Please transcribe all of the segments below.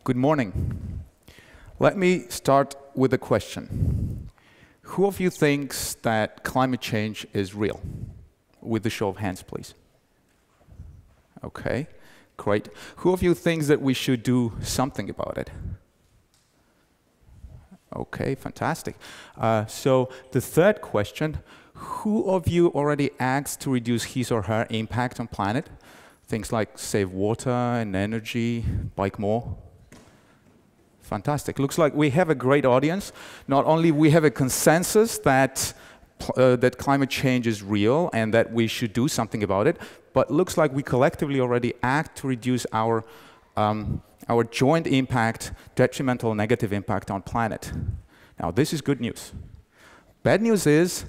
Good morning. Let me start with a question. Who of you thinks that climate change is real? With a show of hands, please. Okay, great. Who of you thinks that we should do something about it? Okay, fantastic. So the third question, who of you already acts to reduce his or her impact on planet? Things like save water and energy, bike more. Fantastic. Looks like we have a great audience. Not only we have a consensus that that climate change is real and that we should do something about it, but looks like we collectively already act to reduce our joint impact, detrimental negative impact on planet. Now, this is good news. Bad news is,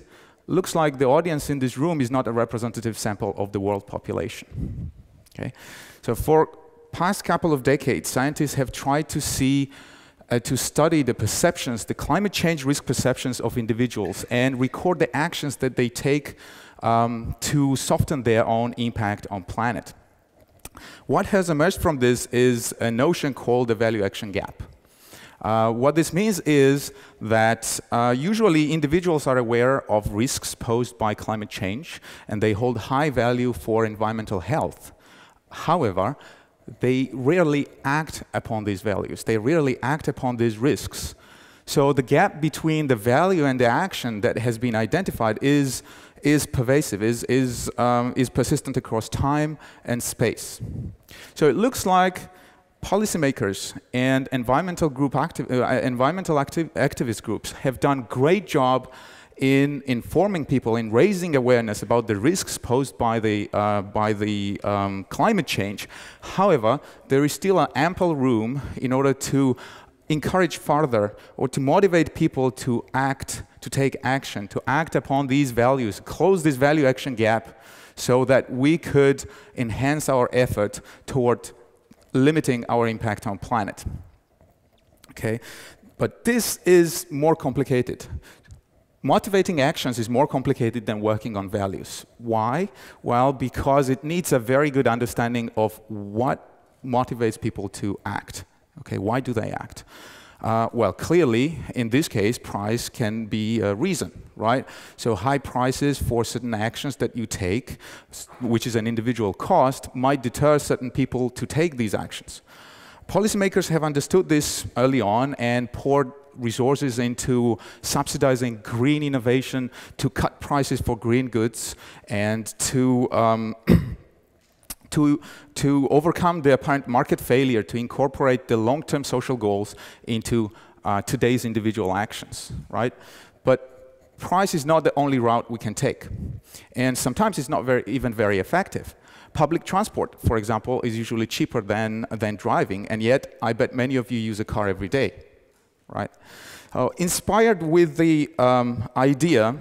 looks like the audience in this room is not a representative sample of the world population. Okay? So for past couple of decades, scientists have tried to see, to study the perceptions, the climate change risk perceptions of individuals and record the actions that they take to soften their own impact on planet. What has emerged from this is a notion called the value-action gap. What this means is that usually individuals are aware of risks posed by climate change and they hold high value for environmental health. However, they rarely act upon these values. They rarely act upon these risks. So the gap between the value and the action that has been identified is pervasive, is persistent across time and space. So it looks like policymakers and environmental activist groups have done a great job in informing people, in raising awareness about the risks posed by the climate change. However, there is still an ample room in order to encourage further or to motivate people to act, to take action, to act upon these values, close this value-action gap so that we could enhance our effort toward limiting our impact on planet. Okay? But this is more complicated. Motivating actions is more complicated than working on values. Why? Well, because it needs a very good understanding of what motivates people to act. Okay, why do they act? Well, clearly, in this case, price can be a reason, right? So high prices for certain actions that you take, which is an individual cost, might deter certain people to take these actions. Policymakers have understood this early on and poured resources into subsidizing green innovation, to cut prices for green goods, and to overcome the apparent market failure to incorporate the long-term social goals into today's individual actions, right? But price is not the only route we can take. And sometimes it's not even very effective. Public transport, for example, is usually cheaper than driving, and yet I bet many of you use a car every day, right? Inspired with the idea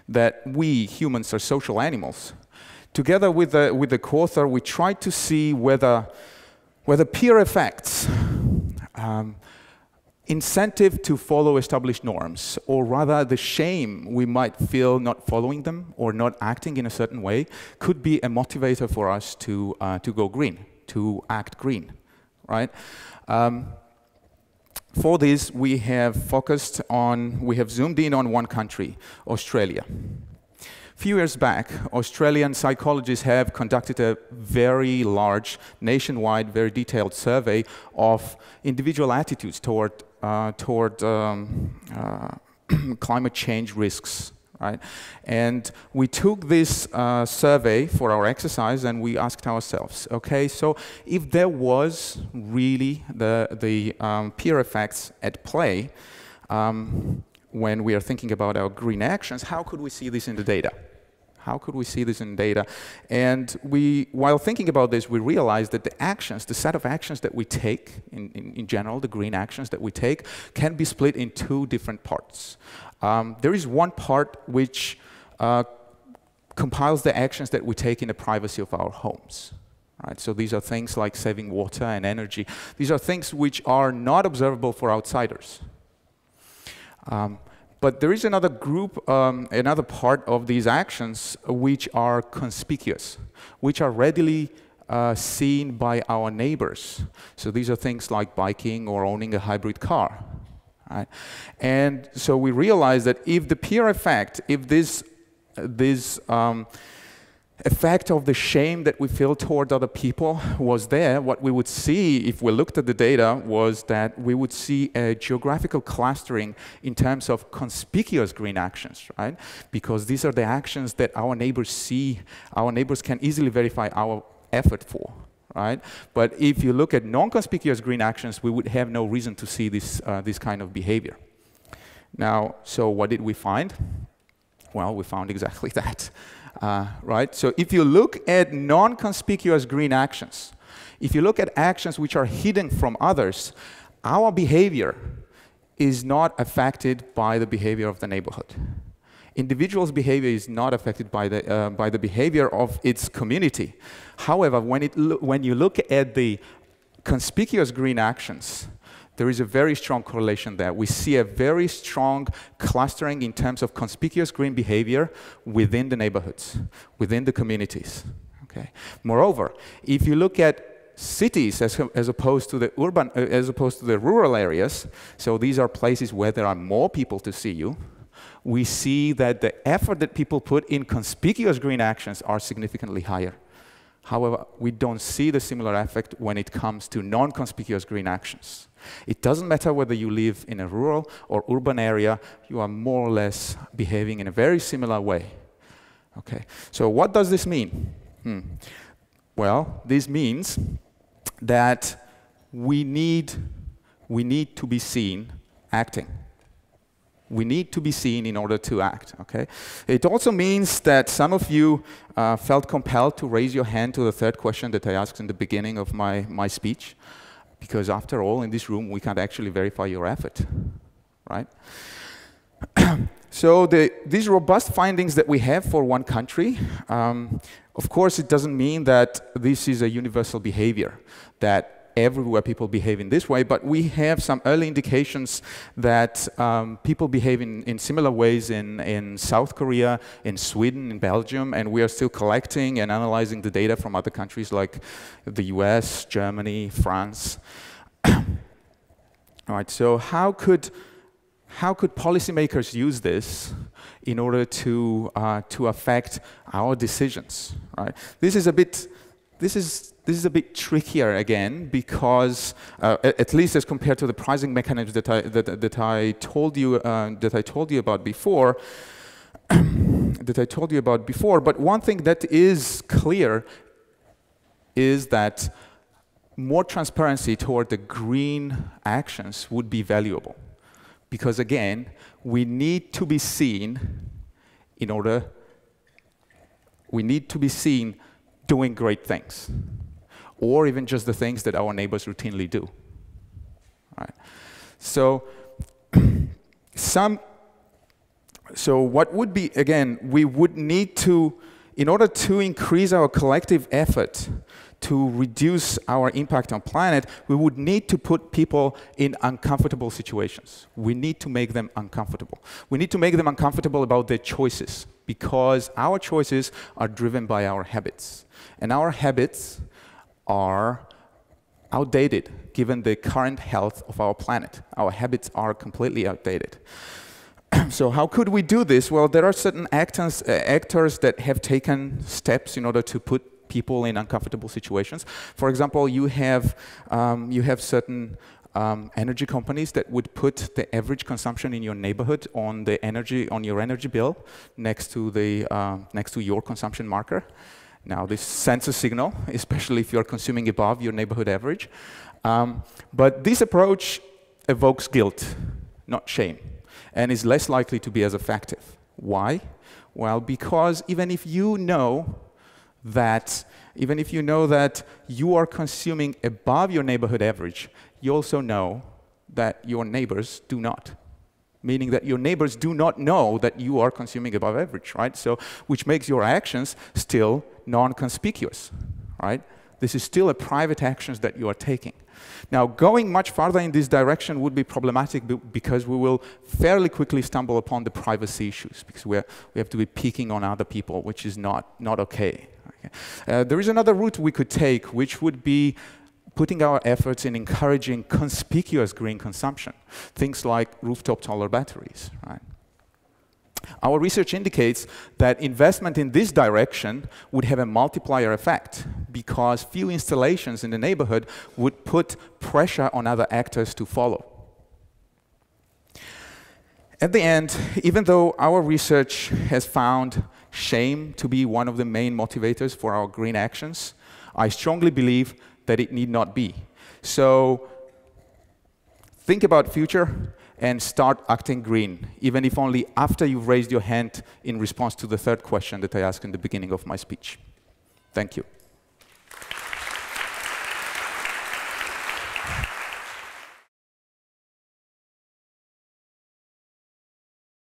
that we humans are social animals, together with the co-author, we tried to see whether peer effects, incentive to follow established norms, or rather the shame we might feel not following them or not acting in a certain way, could be a motivator for us to go green, to act green, right? For this, we have zoomed in on one country, Australia. A few years back, Australian psychologists have conducted a very large, nationwide, very detailed survey of individual attitudes toward climate change risks, right? And we took this survey for our exercise and we asked ourselves, okay, so if there was really the peer effects at play when we are thinking about our green actions, how could we see this in the data? How could we see this in data? And while thinking about this, we realized that the set of actions that we take, in general, the green actions that we take, can be split in two different parts. There is one part which compiles the actions that we take in the privacy of our homes. Right? So these are things like saving water and energy. These are things which are not observable for outsiders. But there is another group, another part of these actions which are conspicuous, which are readily seen by our neighbors. So these are things like biking or owning a hybrid car. Right? And so we realize that if the peer effect, if this effect of the shame that we feel toward other people was there, what we would see if we looked at the data was that we would see a geographical clustering in terms of conspicuous green actions, right? Because these are the actions that our neighbors see, our neighbors can easily verify our effort for. Right? But if you look at non-conspicuous green actions, we would have no reason to see this kind of behavior. Now, so what did we find? Well, we found exactly that. Right? So if you look at non-conspicuous green actions, if you look at actions which are hidden from others, our behavior is not affected by the behavior of the neighborhood. Individual's behavior is not affected by the behavior of its community. However, when you look at the conspicuous green actions, there is a very strong correlation there. We see a very strong clustering in terms of conspicuous green behavior within the neighborhoods, within the communities. Okay. Moreover, if you look at cities as opposed to the rural areas, so these are places where there are more people to see you, we see that the effort that people put in conspicuous green actions are significantly higher. However, we don't see the similar effect when it comes to non-conspicuous green actions. It doesn't matter whether you live in a rural or urban area, you are more or less behaving in a very similar way. Okay, so what does this mean? Well, this means that we need to be seen acting. We need to be seen in order to act, okay? It also means that some of you felt compelled to raise your hand to the third question that I asked in the beginning of my speech, because after all, in this room, we can't actually verify your effort, right? So these robust findings that we have for one country, of course, it doesn't mean that this is a universal behavior, that everywhere people behave in this way, but we have some early indications that people behave in similar ways in South Korea, in Sweden, in Belgium, and we are still collecting and analyzing the data from other countries like the US, Germany, France. All right, so how could policymakers use this in order to affect our decisions? Right? This is a bit trickier again, because at least as compared to the pricing mechanisms that I told you about before. But one thing that is clear is that more transparency toward the green actions would be valuable, because again, we need to be seen doing great things, or even just the things that our neighbors routinely do. Right. So what would be, again, we would need to, in order to increase our collective effort to reduce our impact on planet, we would need to put people in uncomfortable situations. We need to make them uncomfortable. We need to make them uncomfortable about their choices, because our choices are driven by our habits. And our habits are outdated given the current health of our planet. Our habits are completely outdated. So how could we do this? Well, there are certain actors that have taken steps in order to put people in uncomfortable situations. For example, you have certain energy companies that would put the average consumption in your neighborhood on your energy bill next to your consumption marker. Now, this sends a signal, especially if you're consuming above your neighborhood average. But this approach evokes guilt, not shame, and is less likely to be as effective. Why? Well, because even if you know that you are consuming above your neighborhood average, you also know that your neighbors do not. Meaning that your neighbors do not know that you are consuming above average, right? So, which makes your actions still non-conspicuous, right? This is still a private actions that you are taking. Now, going much farther in this direction would be problematic because we will fairly quickly stumble upon the privacy issues, because we have to be peeking on other people, which is not okay. There is another route we could take, which would be putting our efforts in encouraging conspicuous green consumption, things like rooftop solar batteries. Right? Our research indicates that investment in this direction would have a multiplier effect because few installations in the neighborhood would put pressure on other actors to follow. At the end, even though our research has found shame to be one of the main motivators for our green actions, I strongly believe that it need not be. So think about future and start acting green, even if only after you've raised your hand in response to the third question that I asked in the beginning of my speech. Thank you.